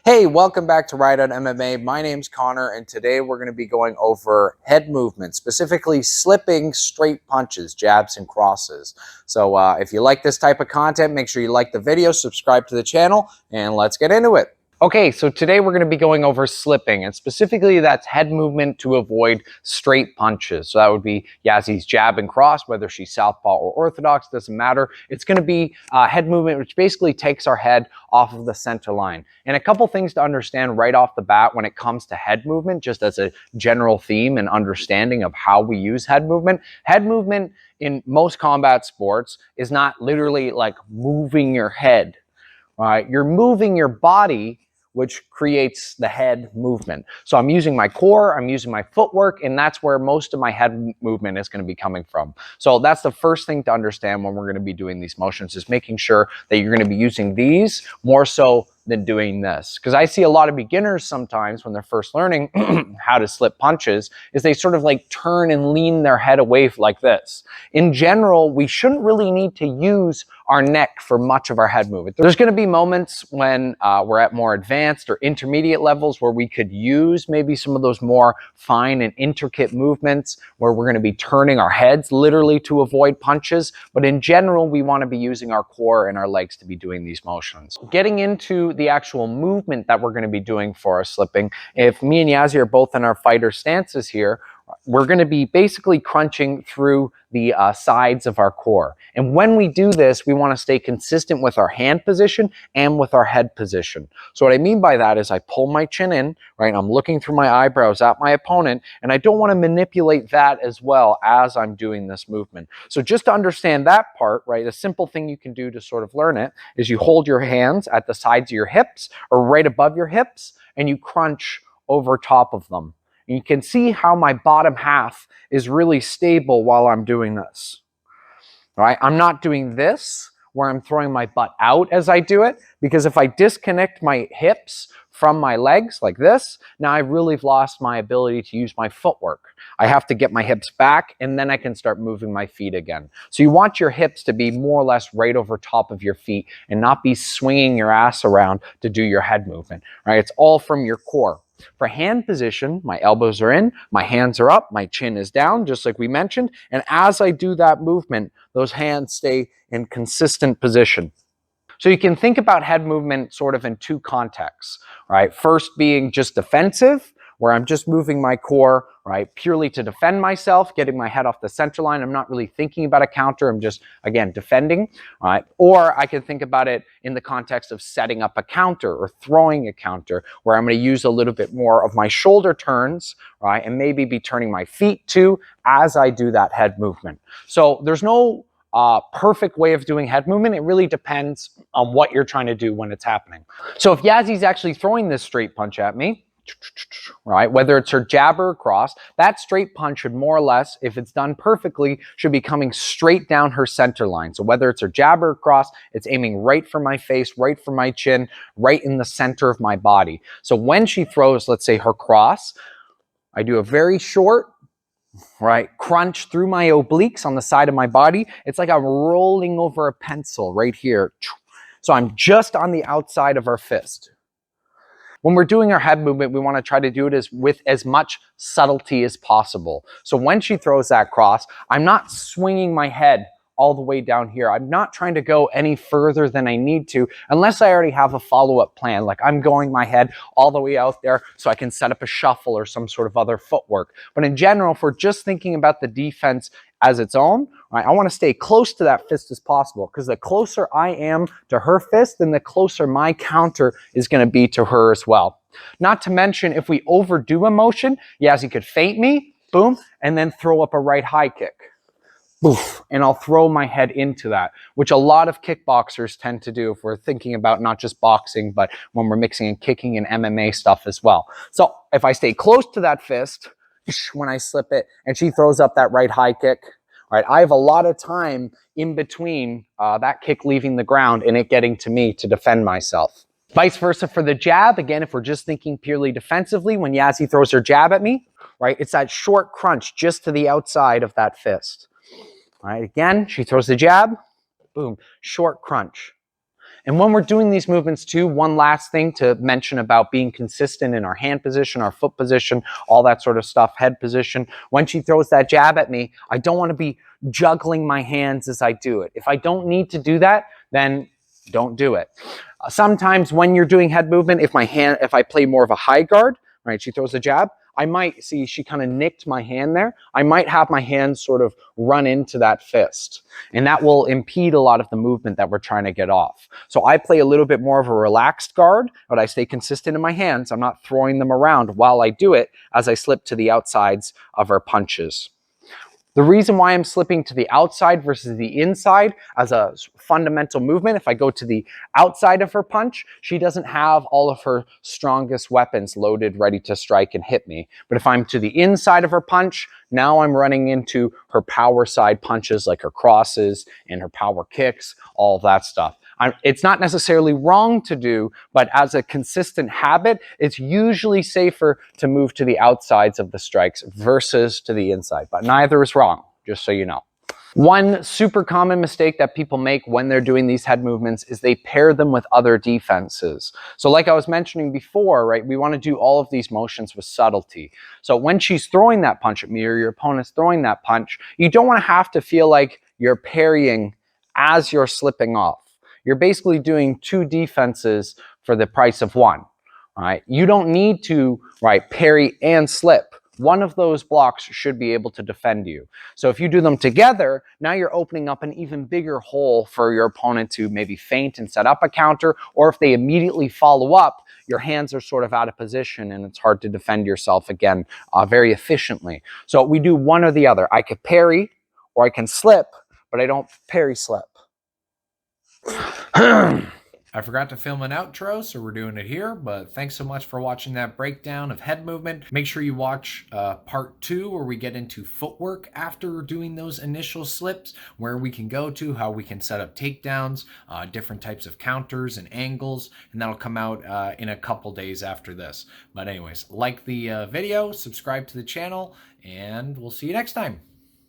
Hey, welcome back to Ride On MMA. My name's Connor, and today we're going to be going over head movement, specifically slipping straight punches, jabs, and crosses. So if you like this type of content, make sure you like the video, subscribe to the channel, and let's get into it. Okay, so today we're going to be going over slipping, and specifically that's head movement to avoid straight punches. So that would be Yazzy's jab and cross, whether she's southpaw or orthodox, doesn't matter. It's going to be head movement, which basically takes our head off of the center line. And a couple things to understand right off the bat when it comes to head movement, just as a general theme and understanding of how we use head movement. Head movement in most combat sports is not literally like moving your head, right? You're moving your body, which creates the head movement. So I'm using my core, I'm using my footwork, and that's where most of my head movement is going to be coming from. So that's the first thing to understand when we're going to be doing these motions, is making sure that you're going to be using these more so than doing this. Because I see a lot of beginners sometimes when they're first learning how to slip punches, is they sort of like turn and lean their head away like this. In general, we shouldn't really need to use our neck for much of our head movement. There's going to be moments when we're at more advanced or intermediate levels where we could use maybe some of those more fine and intricate movements where we're going to be turning our heads literally to avoid punches. But in general, we want to be using our core and our legs to be doing these motions. Getting into the actual movement that we're going to be doing for our slipping, if me and Yazzie are both in our fighter stances here, we're going to be basically crunching through the sides of our core. And when we do this, we want to stay consistent with our hand position and with our head position. So what I mean by that is I pull my chin in, right? I'm looking through my eyebrows at my opponent, and I don't want to manipulate that as well as I'm doing this movement. So just to understand that part, right, a simple thing you can do to sort of learn it is you hold your hands at the sides of your hips or right above your hips, and you crunch over top of them. You can see how my bottom half is really stable while I'm doing this. All right, I'm not doing this where I'm throwing my butt out as I do it, because if I disconnect my hips from my legs like this, now I've really lost my ability to use my footwork. I have to get my hips back, and then I can start moving my feet again. So you want your hips to be more or less right over top of your feet and not be swinging your ass around to do your head movement, right? It's all from your core. For hand position, my elbows are in, my hands are up, my chin is down, just like we mentioned. And as I do that movement, those hands stay in consistent position. So you can think about head movement sort of in two contexts, right? First being just defensive, where I'm just moving my core, right, purely to defend myself, getting my head off the center line. I'm not really thinking about a counter. I'm just, again, defending, right? Or I can think about it in the context of setting up a counter or throwing a counter, where I'm going to use a little bit more of my shoulder turns, right, and maybe be turning my feet too as I do that head movement. So there's no perfect way of doing head movement. It really depends on what you're trying to do when it's happening. So if Yazzy's actually throwing this straight punch at me, right, whether it's her jab or cross, that straight punch should more or less, if it's done perfectly, should be coming straight down her center line. So whether it's her jab or cross, it's aiming right for my face, right for my chin, right in the center of my body. So when she throws, let's say, her cross, I do a very short, right, crunch through my obliques on the side of my body. It's like I'm rolling over a pencil right here. So I'm just on the outside of her fist. When we're doing our head movement, we want to try to do it with as much subtlety as possible. So when she throws that cross, I'm not swinging my head all the way down here. I'm not trying to go any further than I need to, unless I already have a follow-up plan. Like I'm going my head all the way out there so I can set up a shuffle or some sort of other footwork. But in general, if we're just thinking about the defense as its own, right, I want to stay close to that fist as possible, because the closer I am to her fist, then the closer my counter is going to be to her as well. Not to mention, if we overdo a motion, Yazzie could feint me, boom, and then throw up a right high kick. Oof, and I'll throw my head into that, which a lot of kickboxers tend to do if we're thinking about not just boxing, but when we're mixing in kicking and MMA stuff as well. So if I stay close to that fist, when I slip it, and she throws up that right high kick, right, I have a lot of time in between that kick leaving the ground and it getting to me to defend myself. Vice versa for the jab. Again, if we're just thinking purely defensively, when Yazzie throws her jab at me, right, it's that short crunch just to the outside of that fist. All right, again, she throws the jab, boom, short crunch. And when we're doing these movements too, one last thing to mention about being consistent in our hand position, our foot position, all that sort of stuff, head position. When she throws that jab at me, I don't want to be juggling my hands as I do it. If I don't need to do that, then don't do it. Sometimes when you're doing head movement, if I play more of a high guard, right, she throws a jab, I might see she kind of nicked my hand there. I might have my hand sort of run into that fist, and that will impede a lot of the movement that we're trying to get off. So I play a little bit more of a relaxed guard, but I stay consistent in my hands. I'm not throwing them around while I do it as I slip to the outsides of her punches. The reason why I'm slipping to the outside versus the inside as a fundamental movement, if I go to the outside of her punch, she doesn't have all of her strongest weapons loaded, ready to strike and hit me. But if I'm to the inside of her punch, now I'm running into her power side punches like her crosses and her power kicks, all of that stuff. It's not necessarily wrong to do, but as a consistent habit, it's usually safer to move to the outsides of the strikes versus to the inside. But neither is wrong, just so you know. One super common mistake that people make when they're doing these head movements is they pair them with other defenses. So like I was mentioning before, right, we want to do all of these motions with subtlety. So when she's throwing that punch at me or your opponent's throwing that punch, you don't want to have to feel like you're parrying as you're slipping off. You're basically doing two defenses for the price of one, right? You don't need to, right, parry and slip. One of those blocks should be able to defend you. So if you do them together, now you're opening up an even bigger hole for your opponent to maybe feint and set up a counter, or if they immediately follow up, your hands are sort of out of position and it's hard to defend yourself again very efficiently. So we do one or the other. I could parry or I can slip, but I don't parry slip. I forgot to film an outro, so we're doing it here, but thanks so much for watching that breakdown of head movement. Make sure you watch part 2 where we get into footwork after doing those initial slips, where we can go to, how we can set up takedowns, different types of counters and angles, and that'll come out in a couple days after this. But anyways, like the video, subscribe to the channel, and we'll see you next time.